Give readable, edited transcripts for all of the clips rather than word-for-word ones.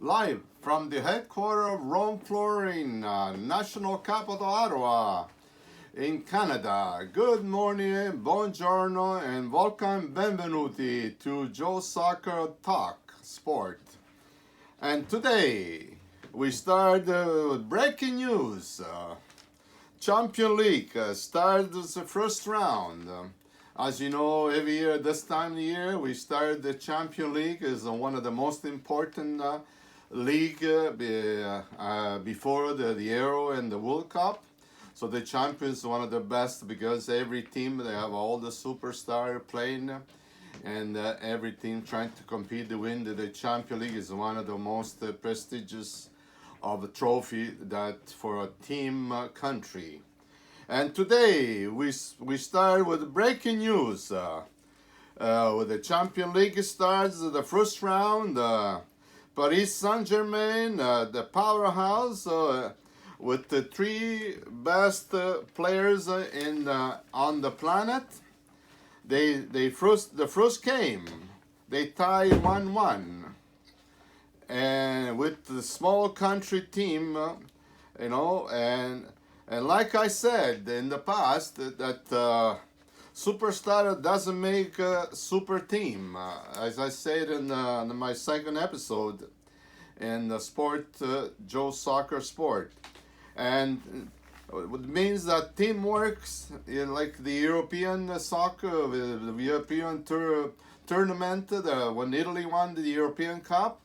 live from the headquarters of Rome Flooring, national capital Ottawa, in Canada. Good morning, buongiorno, and welcome, benvenuti to Joe Soccer Talk Sport. And today we start with breaking news. Champion League starts the first round. As you know, every year this time of the year we start the Champion League. Is one of the most important league before the Euro and the World Cup. So the champion is one of the best because every team, they have all the superstars playing, and every team trying to compete to win the Champion League is one of the most prestigious of a trophy that for a team country. And today we start with breaking news. With the Champion League starts the first round. Paris Saint-Germain, the powerhouse, with the three best players on the planet. The first game they tied 1-1. And with the small country team, and like I said in the past, that superstar doesn't make a super team. As I said in my second episode in the sport, Joe Soccer Sport, and it means that teamwork, like the European soccer, the European tournament, when Italy won the European Cup.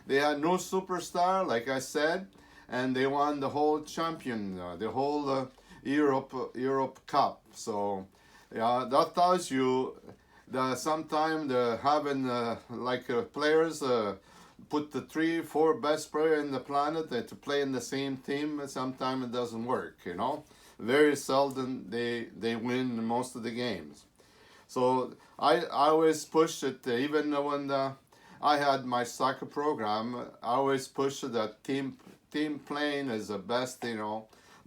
They had no superstar, like I said, and they won the whole champion, the whole Europe Cup. So, yeah, that tells you that sometimes having players put the 3-4 best players in the planet to play in the same team. Sometimes it doesn't work. Very seldom they win most of the games. So I always push it, even when I had my soccer program. I always push that team playing is the best.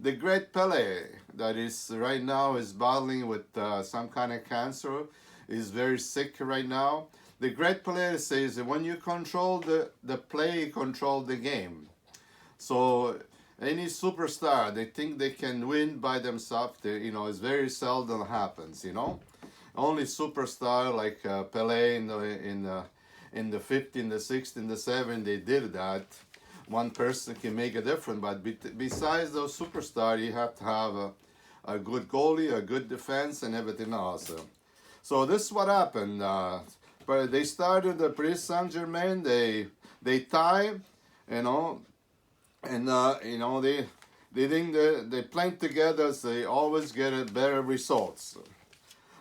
The great Pele, that is right now is battling with some kind of cancer, is very sick right now. The great Pele says that when you control the play, you control the game. So any superstar, they think they can win by themselves. It's very seldom happens. Only superstar like Pele in the 50, the 60, the 70, they did that. One person can make a difference, but besides those superstars, you have to have a good goalie, a good defense, and everything else. So this is what happened. But they started the Paris Saint-Germain. They tie, and they think they play together. So they always get better results.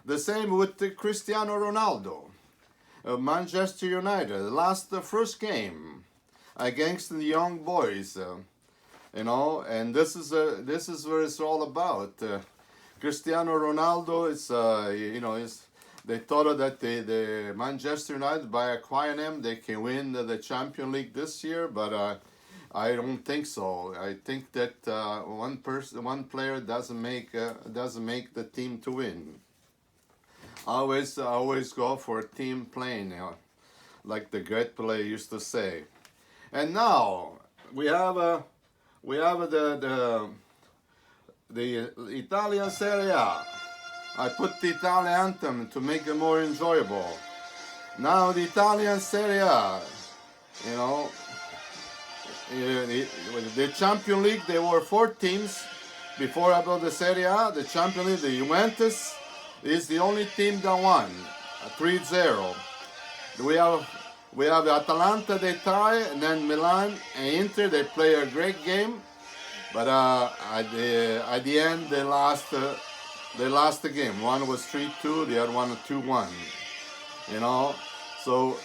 The same with Cristiano Ronaldo. Manchester United lost the first game against the young boys, and this is what it's all about. Cristiano Ronaldo is, they thought that the Manchester United, by acquiring him, they can win the Champions League this year, but I don't think so. I think that one player doesn't make the team to win. I always go for team playing, like the great player used to say. And now we have the Italian Serie A. I put the Italian anthem to make it more enjoyable. Now the Italian Serie A, the Champions League, there were 4 teams before about the Serie A. The Champions League, the Juventus is the only team that won, 3-0. We have Atalanta, they tie, and then Milan and Inter, they play a great game, but at the end they lost the game. One was 3-2, the other one 2-1. So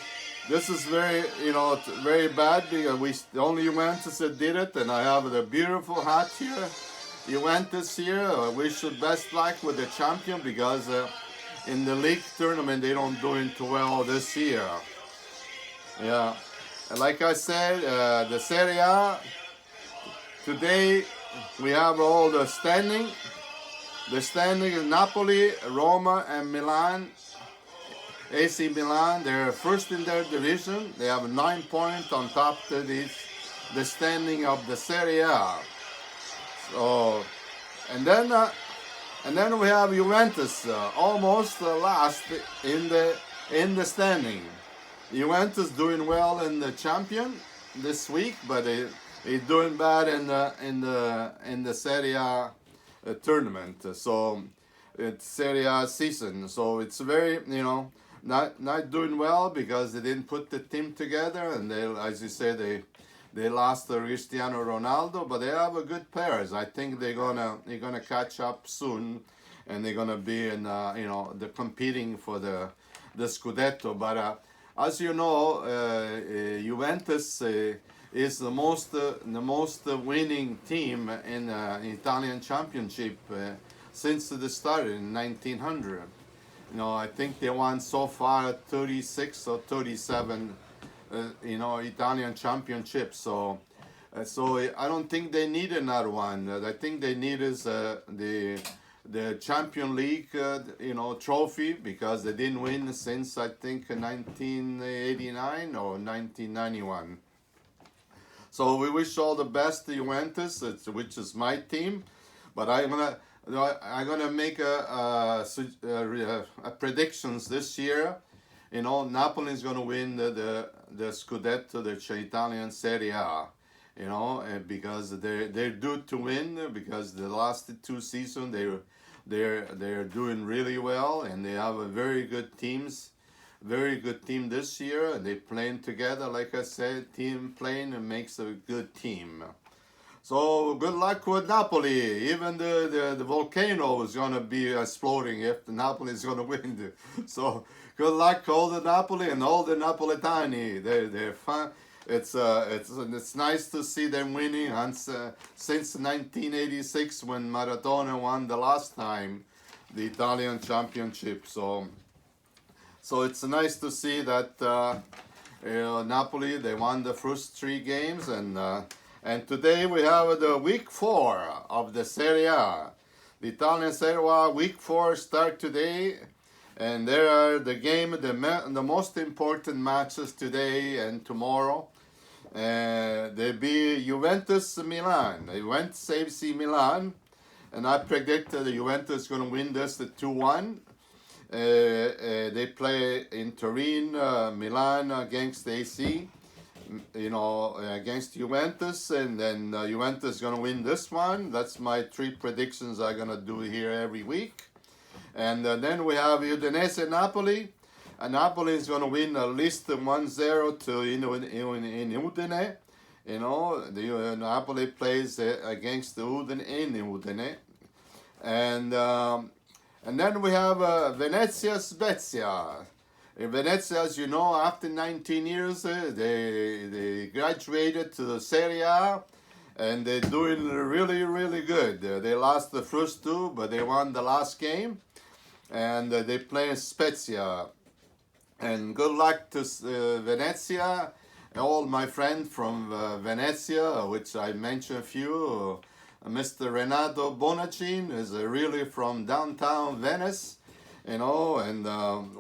this is very bad because the only Juventus that did it, and I have the beautiful hat here. Juventus here, wish you best luck with the champion because in the league tournament they don't do too well this year. Yeah, and like I said, the Serie A, today we have all the standing. The standing is Napoli, Roma, and Milan AC Milan, they're first in their division. They have 9 points on top of the standing of the Serie A. So, and then uh, and then we have Juventus, almost last in the standing. Juventus doing well in the champion this week, but they doing bad in the Serie A tournament. So it's Serie A season. So it's very not doing well because they didn't put the team together, and they, as you say, they lost Cristiano Ronaldo, but they have a good players. I think they're gonna catch up soon, and they're gonna be in they're competing for the Scudetto. But as you know, Juventus is the most winning team in Italian Championship since the start in 1900. I think they won so far 36 or 37 Italian championships. So I don't think they need another one. I think they need is the Champion League, trophy, because they didn't win since I think 1989 or 1991. So we wish all the best to Juventus, which is my team, but I'm gonna make a predictions this year. Napoli is going to win the Scudetto, the Italian Serie A, because they're due to win, because the last 2 seasons they're doing really well, and they have a very good team this year, and they playing together. Like I said, team playing and makes a good team. So good luck with Napoli. Even the volcano is going to be exploding if the Napoli is going to win. So good luck all the Napoli and all the Napoletani. They're fun. It's nice to see them winning since 1986 when Maradona won the last time the Italian championship. So it's nice to see that Napoli, they won the first 3 games, and today we have the week 4 of the Serie A. The Italian Serie A week 4 start today, and there are the most important matches today and tomorrow. They be Juventus Milan. Juventus AC Milan, and I predict that the Juventus is going to win this 2-1. They play in Turin, Milan against AC. Against Juventus, and then Juventus is going to win this one. That's my 3 predictions I'm going to do here every week. And then we have Udinese Napoli. And Napoli is going to win at least 1-0 to in Udine. The Napoli plays against Udine in Udine. And then we have Venezia Spezia. In Venezia, as you know, after 19 years, they graduated to the Serie A, and they're doing really, really good. They lost the first 2, but they won the last game, and they play Spezia. And good luck to Venezia, all my friends from Venezia, which I mentioned a few. Mr. Renato Bonacin is really from downtown Venice. And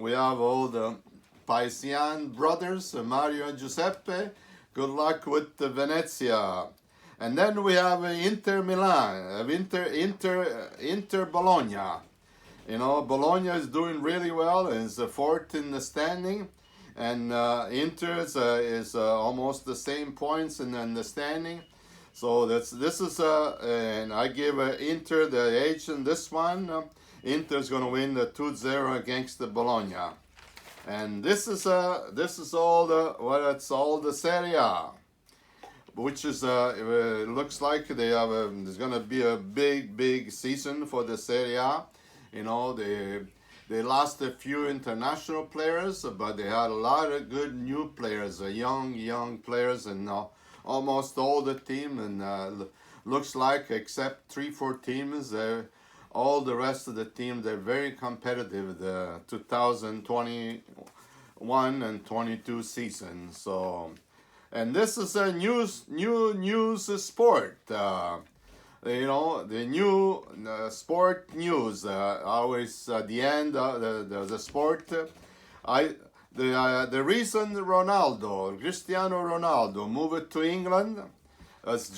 we have all the Paisian brothers, Mario and Giuseppe. Good luck with the Venezia. And then we have Inter Milan, Inter Bologna. Bologna is doing really well and is 4th in the standing. And Inter is almost the same points in the standing. So this is and I give Inter the edge in this one. Inter is going to win the 2-0 against the Bologna, and this is all the Serie A, which is looks like there's going to be a big season for the Serie A. They lost a few international players, but they had a lot of good new players, young players, and almost all the team, and looks like except 3-4 teams, all the rest of the team, they're very competitive, the 2021 and 22 season. So, and this is a new sport. The new sport news. Always at the end of the sport, I the reason Cristiano Ronaldo moved to England was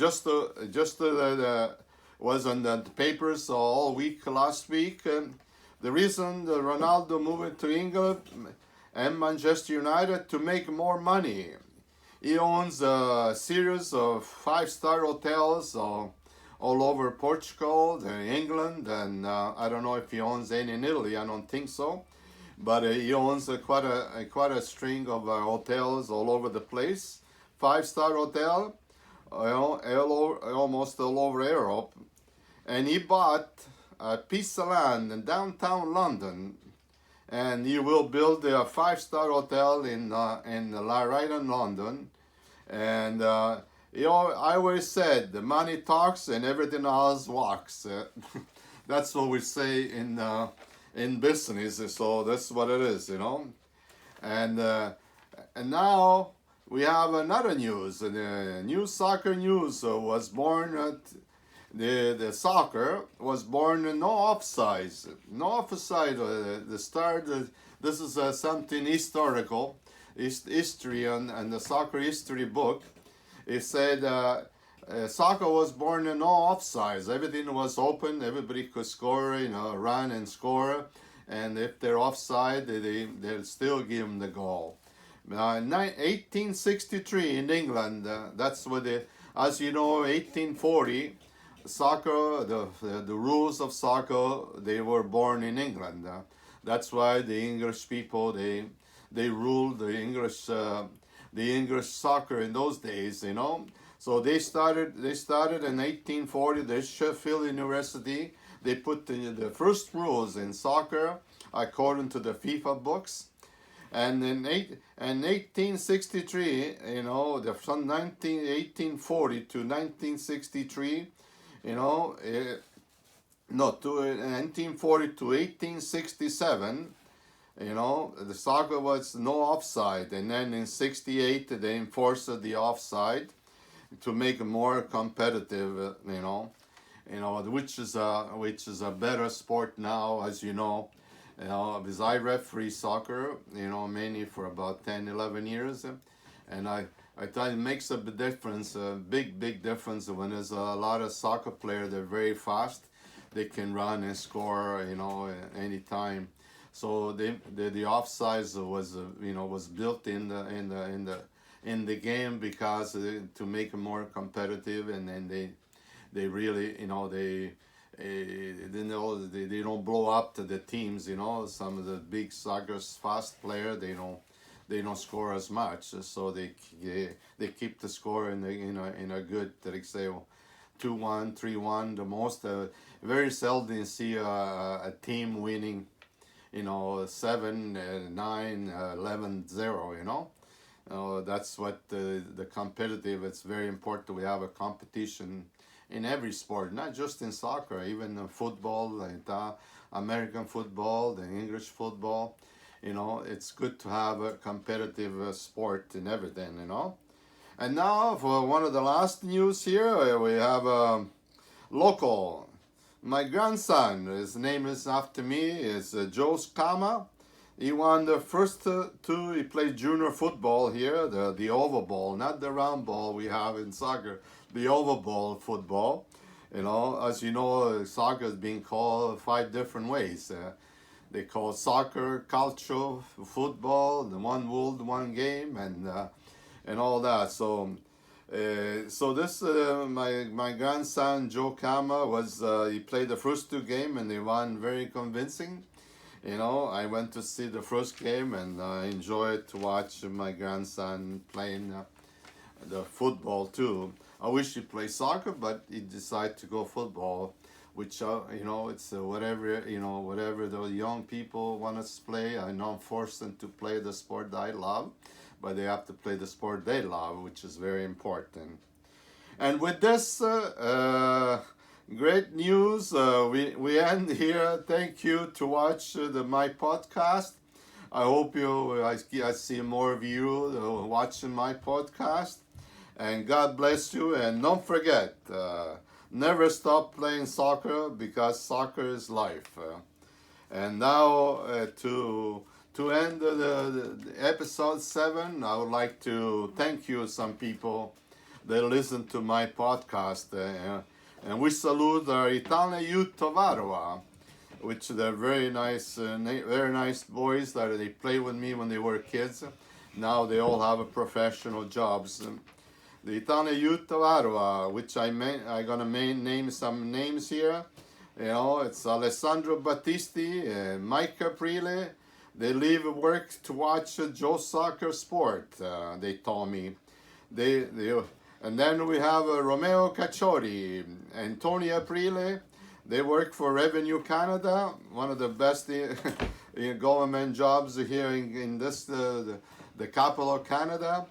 was on the papers all week last week. The reason the Ronaldo moved to England and Manchester United to make more money. He owns a series of five-star hotels all over Portugal, England, and I don't know if he owns any in Italy. I don't think so, but he owns quite a string of hotels all over the place. Five-star hotel, almost all over Europe, and he bought a piece of land in downtown London, and he will build a five-star hotel right in London. And I always said the money talks and everything else walks. That's what we say in business. So that's what it is, And now we have another news. New soccer news was born at the soccer was born no offside. No offside. The start. This is something historical, history, and the soccer history book. It said soccer was born in no offsides. Everything was open. Everybody could score. Run and score. And if they're offside, they'll still give them the goal. In 1863 in England, that's what as you know, 1840. Soccer, the rules of soccer, they were born in England. That's why the English people they ruled the English soccer in those days. So they started in 1840. The Sheffield University, they put the first rules in soccer according to the FIFA books. And in 1863, from 1840 to 1963. No, to 1940 to 1867, the soccer was no offside, and then in 68 they enforced the offside to make it more competitive, which is a better sport now, as you know. Because I referee soccer, mainly for about 10, 11 years, and I thought it makes a big difference, a big difference when there's a lot of soccer players. They're very fast. They can run and score, anytime. So the offsides was built in the game because to make it more competitive, and then they really they don't blow up to the teams. Some of the big soccer fast players they don't score as much, so they keep the score in a good, like say, 2-1, 3-1. The most very seldom you see a team winning, 7, 9, 11-0. That's what the competitive. It's very important. We have a competition in every sport, not just in soccer, even football, like American football, the English football. It's good to have a competitive sport in everything, And now for one of the last news here, we have local. My grandson, his name is after me, is Joe Cama. He won the first two. He played junior football here, the oval ball, not the round ball we have in soccer, the oval ball football. As you know, soccer is being called 5 different ways. They call soccer, culture, football, the one world, one game, and all that. So this my grandson Joe Cama he played the first 2 games and they won very convincing. I went to see the first game and I enjoyed to watch my grandson playing the football too. I wish he played soccer, but he decided to go football, which it's whatever the young people want to play. I don't force them to play the sport I love, but they have to play the sport they love, which is very important. And with this great news, we end here. Thank you to watch my podcast. I hope I see more of you watching my podcast. And God bless you. And don't forget, never stop playing soccer, because soccer is life. And now to to end the episode 7, I would like to thank you, some people that listen to my podcast. And we salute our Italian youth of Ottawa, which they're very nice, very nice boys that they played with me when they were kids. Now they all have professional jobs. The Italian youth of Ottawa, which I'm gonna name some names here. You know, it's Alessandro Battisti, Mike Caprile. They leave work to watch Joe soccer sport. They told me. And then we have Romeo Cacciori and Tony Aprile. They work for Revenue Canada, one of the best government jobs here in this the capital of Canada.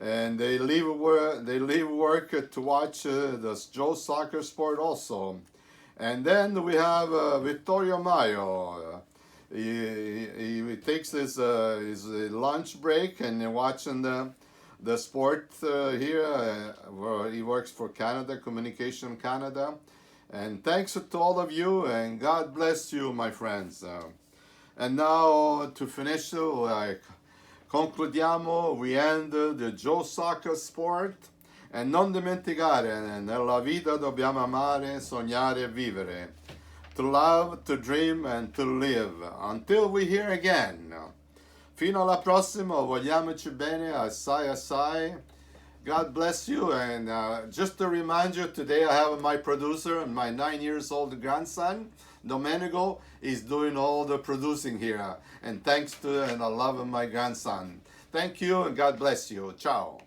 And they leave work to watch the Joe soccer sport also. And then we have Vittorio Maio. He takes his lunch break and watching the sport here, where he works for Canada, Communication Canada. And thanks to all of you, and God bless you, my friends. And now, to finish, concludiamo, we end the Joe Soccer Sport. E non dimenticare, nella vita dobbiamo amare, sognare e vivere. To love, to dream, and to live. Until we hear again. Fino alla prossima, vogliamoci bene, assai assai. God bless you, and just to remind you, today I have my producer and my 9-year-old grandson, Domenico, is doing all the producing here. And thanks to and I love my grandson. Thank you, and God bless you. Ciao.